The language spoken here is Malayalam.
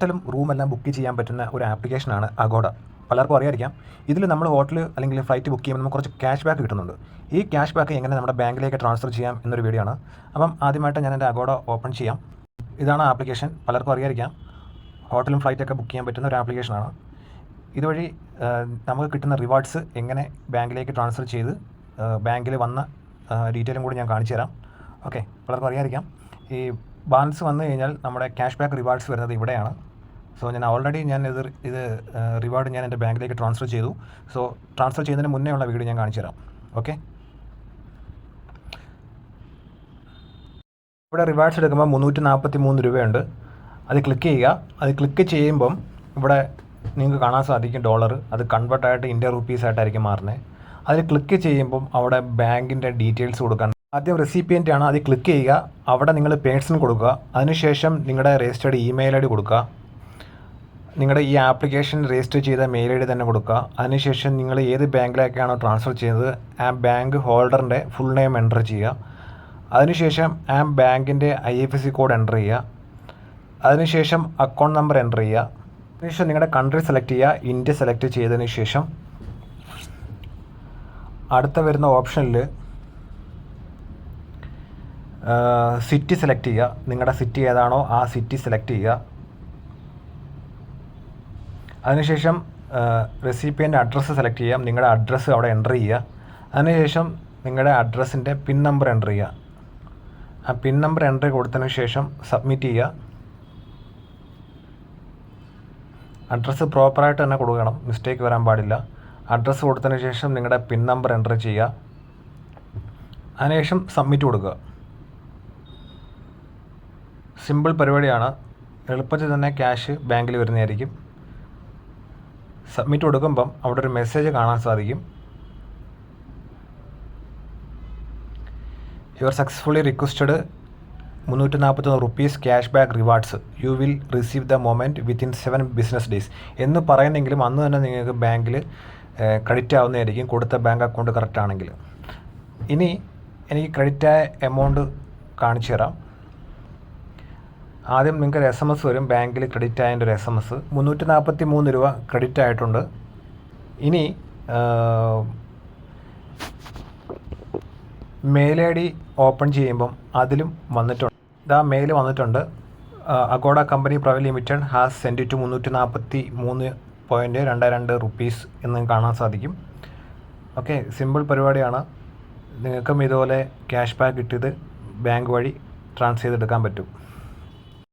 ഹോട്ടലും റൂമെല്ലാം ബുക്ക് ചെയ്യാൻ പറ്റുന്ന ഒരു ആപ്ലിക്കേഷനാണ് അഗോഡ. പലർക്കും അറിയായിരിക്കാം. ഇതിൽ നമ്മൾ ഹോട്ടൽ അല്ലെങ്കിൽ ഫ്ലൈറ്റ് ബുക്ക് ചെയ്യുമ്പോൾ നമുക്ക് കുറച്ച് ക്യാഷ് ബാക്ക് കിട്ടുന്നുണ്ട്. ഈ ക്യാഷ് ബാക്ക് എങ്ങനെ നമ്മുടെ ബാങ്കിലേക്ക് ട്രാൻസ്ഫർ ചെയ്യാം എന്നൊരു വീഡിയോ ആണ്. അപ്പം ആദ്യമായിട്ട് ഞാൻ എൻ്റെ അഗോഡ ഓപ്പൺ ചെയ്യാം. ഇതാണ് ആപ്ലിക്കേഷൻ. പലർക്കും അറിയായിരിക്കാം. ഹോട്ടലും ഫ്ലൈറ്റൊക്കെ ബുക്ക് ചെയ്യാൻ പറ്റുന്ന ഒരു ആപ്ലിക്കേഷനാണ്. ഇതുവഴി നമുക്ക് കിട്ടുന്ന റിവാർഡ്സ് എങ്ങനെ ബാങ്കിലേക്ക് ട്രാൻസ്ഫർ ചെയ്ത് ബാങ്കിൽ വന്ന ഡീറ്റെയിലും കൂടി ഞാൻ കാണിച്ചു തരാം. ഓക്കെ, പലർക്കും അറിയായിരിക്കാം. ഈ ബാലൻസ് വന്നു കഴിഞ്ഞാൽ നമ്മുടെ ക്യാഷ് ബാക്ക് റിവാർഡ്സ് വരുന്നത് ഇവിടെയാണ്. സോ ഞാൻ ഓൾറെഡി ഇത് റിവാർഡ് ഞാൻ എൻ്റെ ബാങ്കിലേക്ക് ട്രാൻസ്ഫർ ചെയ്തു. സോ ട്രാൻസ്ഫർ ചെയ്യുന്നതിന് മുന്നേ ഉള്ള വീഡിയോ ഞാൻ കാണിച്ചു തരാം. ഓക്കെ, ഇവിടെ റിവാർഡ്സ് എടുക്കുമ്പോൾ 343 രൂപയുണ്ട്. അത് ക്ലിക്ക് ചെയ്യുക. അത് ക്ലിക്ക് ചെയ്യുമ്പം ഇവിടെ നിങ്ങൾക്ക് കാണാൻ സാധിക്കും ഡോളർ. അത് കൺവേർട്ടായിട്ട് ഇന്ത്യൻ റുപ്പീസ് ആയിട്ടായിരിക്കും മാറുന്നത്. അതിൽ ക്ലിക്ക് ചെയ്യുമ്പം അവിടെ ബാങ്കിൻ്റെ ഡീറ്റെയിൽസ് കൊടുക്കാൻ ആദ്യം റെസിപ്പിയൻ്റ് ആണ്. അത് ക്ലിക്ക് ചെയ്യുക. അവിടെ നിങ്ങൾ പേഴ്സൺ കൊടുക്കുക. അതിനുശേഷം നിങ്ങളുടെ രജിസ്റ്റേർഡ് ഇമെയിൽ ഐ ഡി കൊടുക്കുക. നിങ്ങളുടെ ഈ ആപ്ലിക്കേഷൻ രജിസ്റ്റർ ചെയ്ത മെയിൽ ഐ ഡി തന്നെ കൊടുക്കുക. അതിനുശേഷം നിങ്ങൾ ഏത് ബാങ്കിലേക്കാണോ ട്രാൻസ്ഫർ ചെയ്തത് ആ ബാങ്ക് ഹോൾഡറിൻ്റെ ഫുൾ നെയിം എൻ്റർ ചെയ്യുക. അതിനുശേഷം ആ ബാങ്കിൻ്റെ IFSC കോഡ് എൻ്റർ ചെയ്യുക. അതിനുശേഷം അക്കൗണ്ട് നമ്പർ എൻ്റർ ചെയ്യുക. അതിനുശേഷം നിങ്ങളുടെ കൺട്രി സെലക്ട് ചെയ്യുക. ഇന്ത്യ സെലക്ട് ചെയ്തതിന് ശേഷം അടുത്ത വരുന്ന ഓപ്ഷനിൽ സിറ്റി സെലക്ട് ചെയ്യുക. നിങ്ങളുടെ സിറ്റി ഏതാണോ ആ സിറ്റി സെലക്ട് ചെയ്യുക. അതിനുശേഷം റെസിപ്പിയൻ്റെ അഡ്രസ്സ് സെലക്ട് ചെയ്യാം. നിങ്ങളുടെ അഡ്രസ്സ് അവിടെ എൻ്റർ ചെയ്യുക. അതിനുശേഷം നിങ്ങളുടെ അഡ്രസ്സിൻ്റെ പിൻ നമ്പർ എൻ്റർ ചെയ്യുക. ആ പിൻ നമ്പർ എൻ്റർ കൊടുത്തതിന് ശേഷം സബ്മിറ്റ് ചെയ്യുക. അഡ്രസ്സ് പ്രോപ്പറായിട്ട് തന്നെ കൊടുക്കണം, മിസ്റ്റേക്ക് വരാൻ പാടില്ല. അഡ്രസ്സ് കൊടുത്തതിന് ശേഷം നിങ്ങളുടെ പിൻ നമ്പർ എൻ്റർ ചെയ്യുക. അതിനുശേഷം സബ്മിറ്റ് കൊടുക്കുക. സിമ്പിൾ പരിപാടിയാണ്. എളുപ്പത്തിൽ തന്നെ ക്യാഷ് ബാങ്കിൽ വരുന്നതായിരിക്കും. സബ്മിറ്റ് കൊടുക്കുമ്പം അവിടെ ഒരു മെസ്സേജ് കാണാൻ സാധിക്കും. Your successfully requested 341 rupees cash back rewards. You will receive the moment within 7 business days എന്ന് പറയുന്നെങ്കിലും അന്ന് തന്നെ നിങ്ങൾക്ക് ബാങ്കിൽ ക്രെഡിറ്റ് ആവുന്നതായിരിക്കും, കൊടുത്ത ബാങ്ക് അക്കൗണ്ട് കറക്റ്റ് ആണെങ്കിൽ. ഇനി എനിക്ക് ക്രെഡിറ്റായ എമൗണ്ട് കാണിച്ചു തരാം. ആദ്യം നിങ്ങൾക്ക് ഒരു SMS വരും, ബാങ്കിൽ ക്രെഡിറ്റ് ആയതിൻ്റെ ഒരു SMS. 343 രൂപ ക്രെഡിറ്റ് ആയിട്ടുണ്ട്. ഇനി മെയിൽ ഐ ഡി ഓപ്പൺ ചെയ്യുമ്പം അതിലും വന്നിട്ടുണ്ട്. ഇതാ മെയിൽ വന്നിട്ടുണ്ട്. Agoda company private limited has send to 343.22 rupees എന്ന് കാണാൻ സാധിക്കും. ഓക്കെ, സിമ്പിൾ പരിപാടിയാണ്. നിങ്ങൾക്കും ഇതുപോലെ ക്യാഷ് ബാക്ക് കിട്ടിയത് ബാങ്ക് വഴി ട്രാൻസ്ഫർ ചെയ്തെടുക്കാൻ പറ്റും.